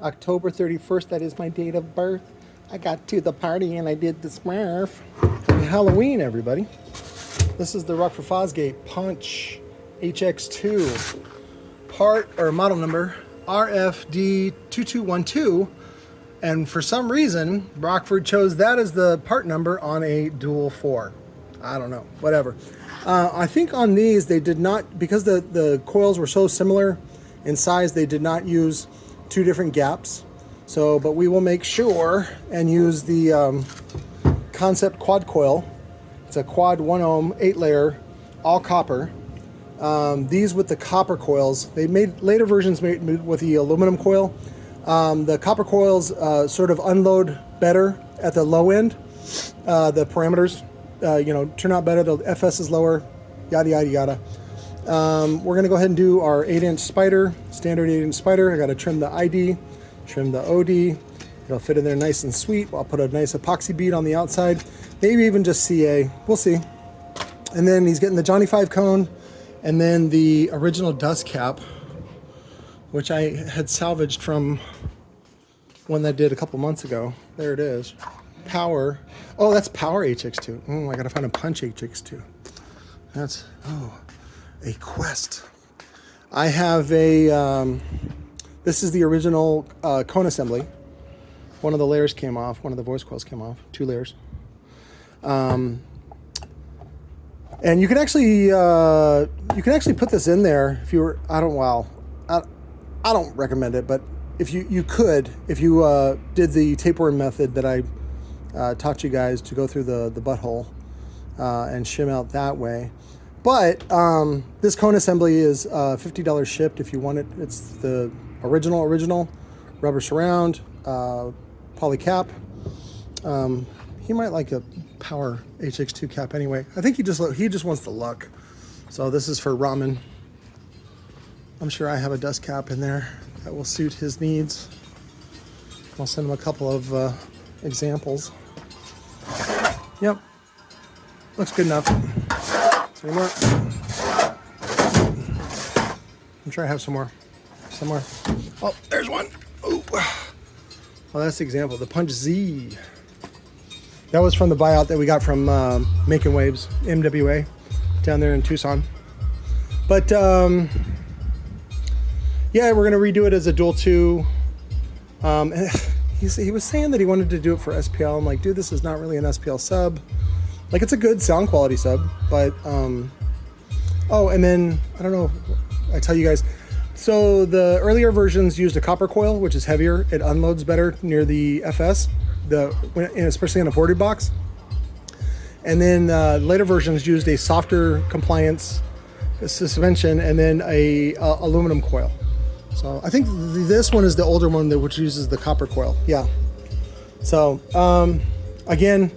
October 31st, that is my date of birth. I got to the party and I did the Smurf. Happy Halloween, everybody. This is the Rockford Fosgate Punch HX2 part or model number RFD2212. And for some reason, Rockford chose that as the part number on a dual 4. I don't know, whatever. I think on these, they did not, because the coils were so similar in size, they did not use 2 different gaps. So, but we will make sure and use the Concept Quad Coil. It's a quad 1 ohm, 8 layer, all copper. These with the copper coils, they made later versions made with the aluminum coil. The copper coils sort of unload better at the low end. The parameters, turn out better. The FS is lower, yada, yada, yada. We're going to go ahead and do our 8-inch spider, standard 8-inch spider. I got to trim the ID, trim the OD. It'll fit in there nice and sweet. I'll put a nice epoxy bead on the outside, maybe even just CA. We'll see. And then he's getting the Johnny 5 cone and then the original dust cap, which I had salvaged from one that I did a couple months ago. There it is. Power. Oh, that's Power HX2. Oh, I gotta find a Punch HX2. That's, a quest. I have a, this is the original cone assembly. One of the layers came off, one of the voice coils came off, 2 layers. And you can actually put this in there if you were, I don't recommend it, but if you could, if you did the tapeworm method that I taught you guys to go through the butthole and shim out that way. But this cone assembly is $50 shipped if you want it. It's the original rubber surround, poly cap. He might like a Power HX2 cap anyway. I think he just wants the luck. So this is for ramen. I'm sure I have a dust cap in there that will suit his needs. I'll send him a couple of examples. Yep, looks good enough. Some more. I'm sure I have some more somewhere. Oh, there's one. Oh, well, that's the example. The Punch Z. That was from the buyout that we got from Making Waves, MWA, down there in Tucson. But yeah, we're gonna redo it as a dual 2. He was saying that he wanted to do it for SPL. I'm like, dude, this is not really an SPL sub. Like, it's a good sound quality sub, but oh, and then I don't know. I tell you guys. So the earlier versions used a copper coil, which is heavier. It unloads better near the FS, especially in a ported box. And then later versions used a softer compliance suspension and then a aluminum coil. So I think this one is the older one which uses the copper coil. Yeah. So again,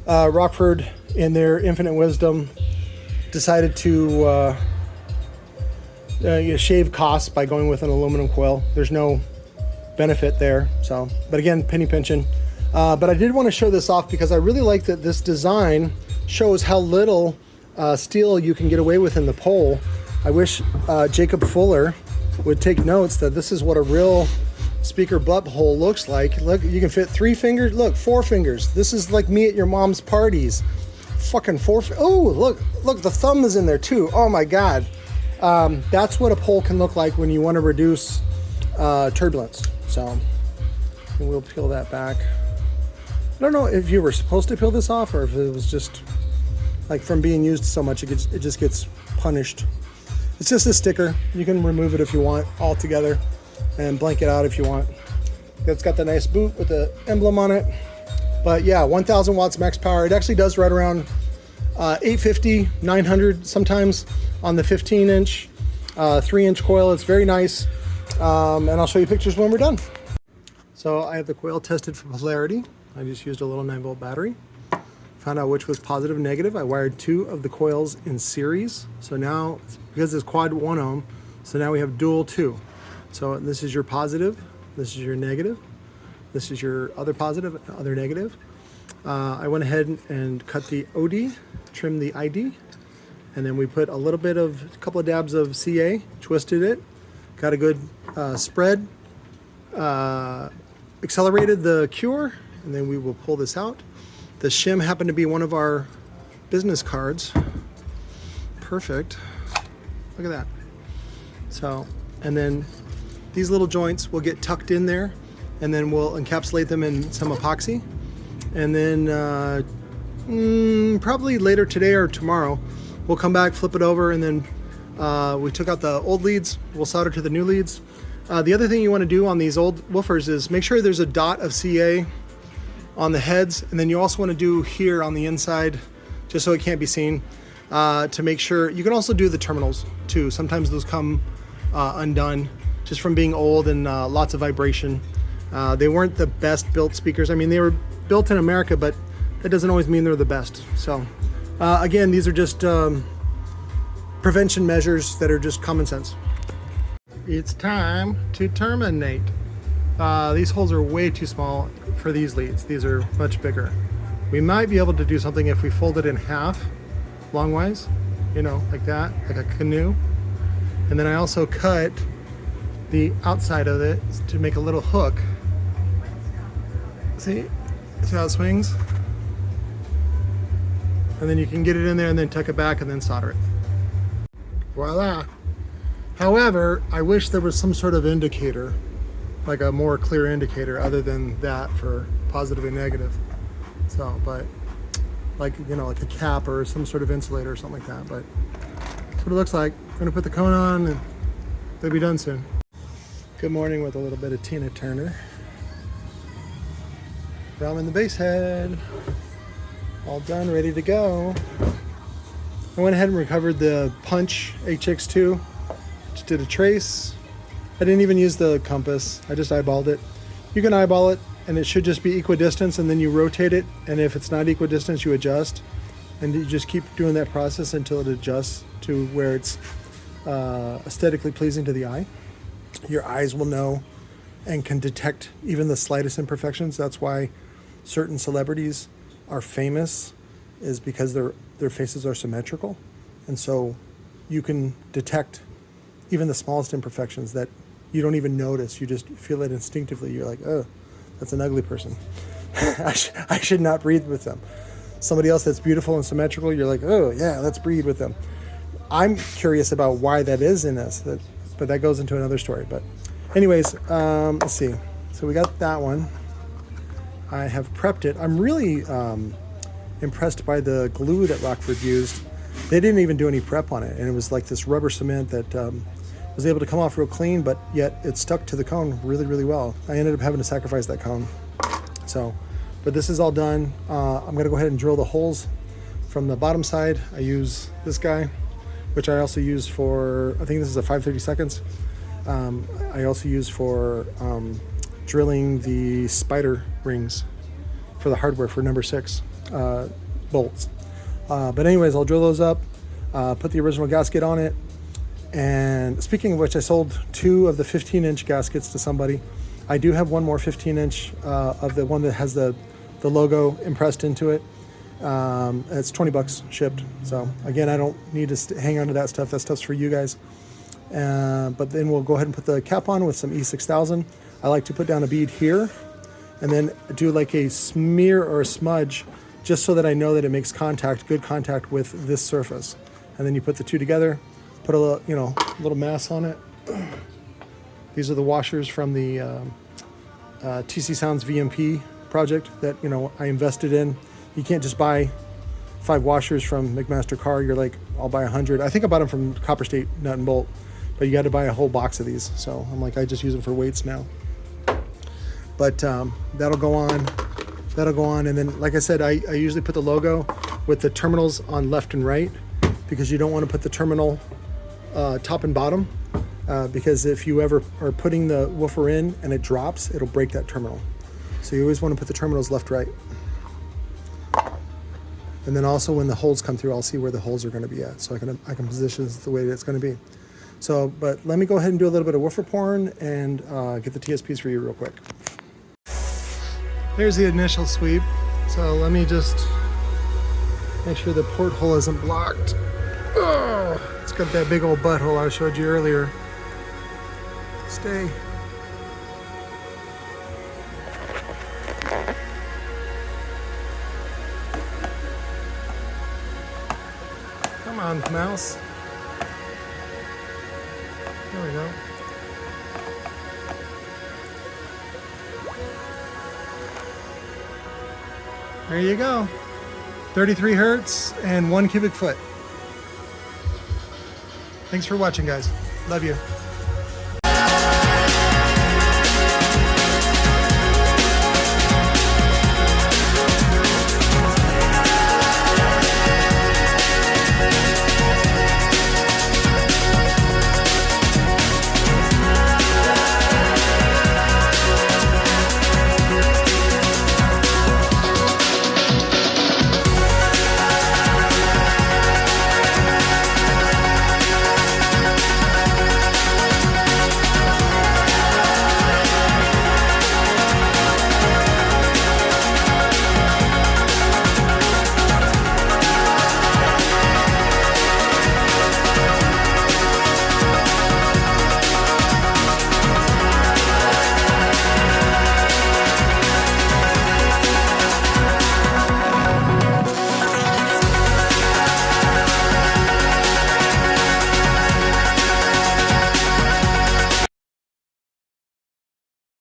Rockford, in their infinite wisdom, decided to shave costs by going with an aluminum coil. There's no benefit there. So, but again, penny pinching. But I did want to show this off because I really like that this design shows how little steel you can get away with in the pole. I wish Jacob Fuller would take notes that this is what a real speaker butthole looks like. Look, you can fit 3 fingers. Look, 4 fingers. This is like me at your mom's parties. Fucking 4. Oh, look, the thumb is in there too. Oh my God. That's what a pole can look like when you want to reduce turbulence. So we'll peel that back. I don't know if you were supposed to peel this off or if it was just like from being used so much, it just gets punished. It's just a sticker. You can remove it if you want altogether and blank it out if you want. It's got the nice boot with the emblem on it. But yeah, 1000 watts max power. It actually does right around 850, 900 sometimes on the 15-inch, 3-inch coil. It's very nice. And I'll show you pictures when we're done. So I have the coil tested for polarity. I just used a little 9-volt battery. Found out which was positive and negative. I wired 2 of the coils in series. So now, because it's quad 1 ohm, so now we have dual 2. So this is your positive, this is your negative, this is your other positive, other negative. I went ahead and cut the OD, trimmed the ID, and then we put a couple of dabs of CA, twisted it, got a good spread, accelerated the cure, and then we will pull this out. The shim happened to be one of our business cards. Perfect. Look at that. So, and then these little joints will get tucked in there, and then we'll encapsulate them in some epoxy. And then probably later today or tomorrow, we'll come back, flip it over, and then we took out the old leads. We'll solder to the new leads. The other thing you want to do on these old woofers is make sure there's a dot of CA on the heads, and then you also want to do here on the inside, just so it can't be seen, to make sure. You can also do the terminals too. Sometimes those come undone just from being old and lots of vibration. They weren't the best built speakers. I mean, they were built in America, but that doesn't always mean they're the best. So again, these are just prevention measures that are just common sense. It's time to terminate. These holes are way too small for these leads. These are much bigger. We might be able to do something if we fold it in half, longwise, you know, like that, like a canoe. And then I also cut the outside of it to make a little hook. See how it swings? And then you can get it in there and then tuck it back and then solder it. Voila. However, I wish there was some sort of indicator, like a more clear indicator other than that for positive and negative. So, but like, you know, like a cap or some sort of insulator or something like that. But that's what it looks like. I'm gonna put the cone on and they'll be done soon. Good morning with a little bit of Tina Turner. Drum in the bass head. All done, ready to go. I went ahead and recovered the Punch HX2. Just did a trace. I didn't even use the compass. I just eyeballed it. You can eyeball it and it should just be equidistance, and then you rotate it, and if it's not equidistance, you adjust. And you just keep doing that process until it adjusts to where it's aesthetically pleasing to the eye. Your eyes will know and can detect even the slightest imperfections. That's why certain celebrities are famous, is because their faces are symmetrical. And so you can detect even the smallest imperfections that you don't even notice. You just feel it instinctively. You're like, oh, that's an ugly person. I should not breed with them. Somebody else that's beautiful and symmetrical, you're like, oh yeah, let's breed with them. I'm curious about why that is in us, but that goes into another story. But anyways, let's see. So we got that one. I have prepped it. I'm really impressed by the glue that Rockford used. They didn't even do any prep on it, and it was like this rubber cement that was able to come off real clean, but yet it stuck to the cone really, really well. I ended up having to sacrifice that cone. So, but this is all done. I'm gonna go ahead and drill the holes from the bottom side. I use this guy, which I also use for, I think this is a 5/32. I also use for drilling the spider rings for the hardware for number 6 bolts. But anyways, I'll drill those up, put the original gasket on it. And speaking of which, I sold 2 of the 15-inch gaskets to somebody. I do have one more 15-inch of the one that has the logo impressed into it. It's $20 shipped. So again, I don't need to hang on to that stuff. That stuff's for you guys. But then we'll go ahead and put the cap on with some E6000. I like to put down a bead here and then do like a smear or a smudge, just so that I know that it makes contact, good contact with this surface. And then you put the two together, put a little, you know, little mass on it. These are the washers from the T.C.O.Z VMP project that, you know, I invested in. You can't just buy 5 washers from McMaster Carr. You're like, I'll buy 100. I think I bought them from Copper State Nut and Bolt, but you got to buy a whole box of these. So I'm like, I just use them for weights now. But that'll go on. That'll go on. And then, like I said, I usually put the logo with the terminals on left and right, because you don't want to put the terminal top and bottom, because if you ever are putting the woofer in and it drops, it'll break that terminal. So you always want to put the terminals left, right. And then also when the holes come through, I'll see where the holes are going to be at, so I can position this the way that it's going to be. So, but let me go ahead and do a little bit of woofer porn and get the TSPs for you real quick. There's the initial sweep. So let me just make sure the porthole isn't blocked. Oh, it's got that big old butthole I showed you earlier. Stay. on the mouse. There we go. There you go. 33 hertz and 1 cubic foot. Thanks for watching, guys. Love you.